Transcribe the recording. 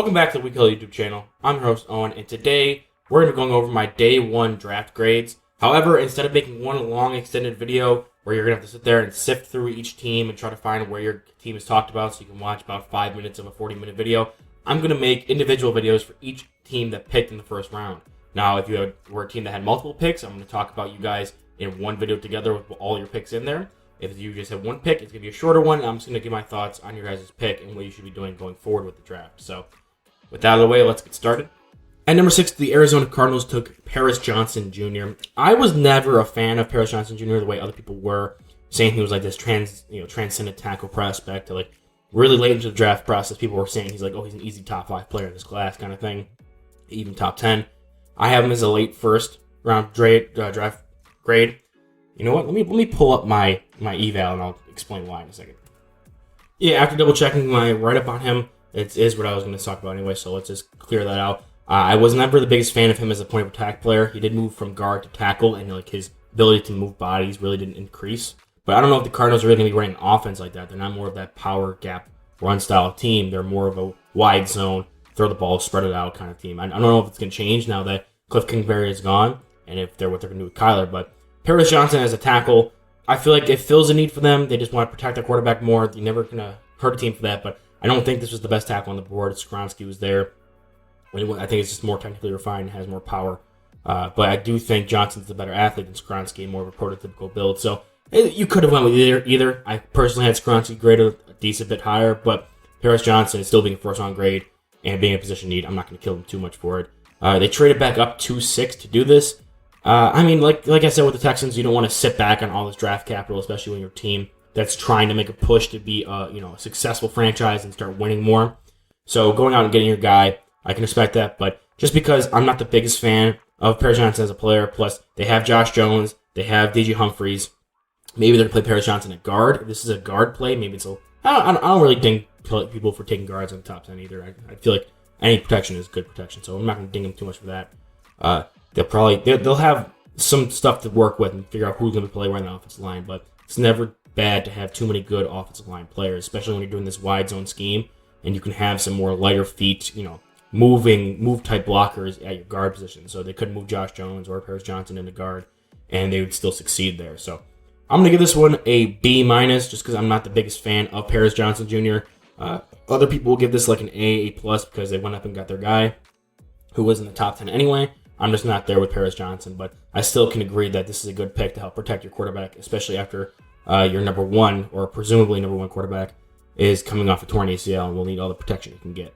Welcome back to the Huddle YouTube channel. I'm your host, Owen, and today we're going to be going over my day one draft grades. However, instead of making one long extended video where you're going to have to sit there and sift through each team and try to find where your team is talked about so you can watch about 5 minutes of a 40-minute video, I'm going to make individual videos for each team that picked in the first round. Now, if you were a team that had multiple picks, I'm going to talk about you guys in one video together with all your picks in there. If you just have one pick, it's going to be a shorter one. I'm just going to give my thoughts on your guys' pick and what you should be doing going forward with the draft. So, with that out of the way, let's get started. At number 6, the Arizona Cardinals took Paris Johnson Jr. I was never a fan of Paris Johnson Jr. the way other people were, saying he was like this transcendent tackle prospect. Like really late into the draft process, people were saying he's an easy top 5 player in this class kind of thing, even top 10. I have him as a late first round draft grade. You know what? Let me pull up my eval and I'll explain why in a second. Yeah, after double checking my write up on him, it is what I was going to talk about anyway. So let's just clear that out. I was never the biggest fan of him as a point of attack player. He did move from guard to tackle, and his ability to move bodies really didn't increase. But I don't know if the Cardinals are really going to be running offense like that. They're not more of that power gap run style team. They're more of a wide zone, throw the ball, spread it out kind of team. I don't know if it's going to change now that Cliff Kingsbury is gone, and what they're going to do with Kyler. But Paris Johnson as a tackle, I feel like it fills a need for them. They just want to protect their quarterback more. You're never going to hurt a team for that. But I don't think this was the best tackle on the board. Skronsky was there. I think it's just more technically refined and has more power. But I do think Johnson's the better athlete than Skronsky and more of a prototypical build. So you could have went with either. I personally had Skronsky graded a decent bit higher, but Paris Johnson is still being a first-round grade and being a position need. I'm not going to kill him too much for it. They traded back up 2-6 to do this. Like I said with the Texans, you don't want to sit back on all this draft capital, especially when your team that's trying to make a push to be a successful franchise and start winning more. So going out and getting your guy, I can respect that, but just because I'm not the biggest fan of Paris Johnson as a player, plus they have Josh Jones, they have DJ Humphries, maybe they're going to play Paris Johnson at guard. If this is a guard play, maybe it's I don't really ding people for taking guards in the top 10 either. I feel like any protection is good protection, so I'm not going to ding them too much for that. They'll have some stuff to work with and figure out who's going to play right on the offensive line, but it's never bad to have too many good offensive line players, especially when you're doing this wide zone scheme, and you can have some more lighter feet, move type blockers at your guard position. So they could move Josh Jones or Paris Johnson into guard, and they would still succeed there. So I'm going to give this one a B- just because I'm not the biggest fan of Paris Johnson Jr. Other people will give this like an A+ because they went up and got their guy who was in the top 10 anyway. I'm just not there with Paris Johnson, but I still can agree that this is a good pick to help protect your quarterback, especially after your number one or presumably number one quarterback is coming off a torn ACL and will need all the protection you can get.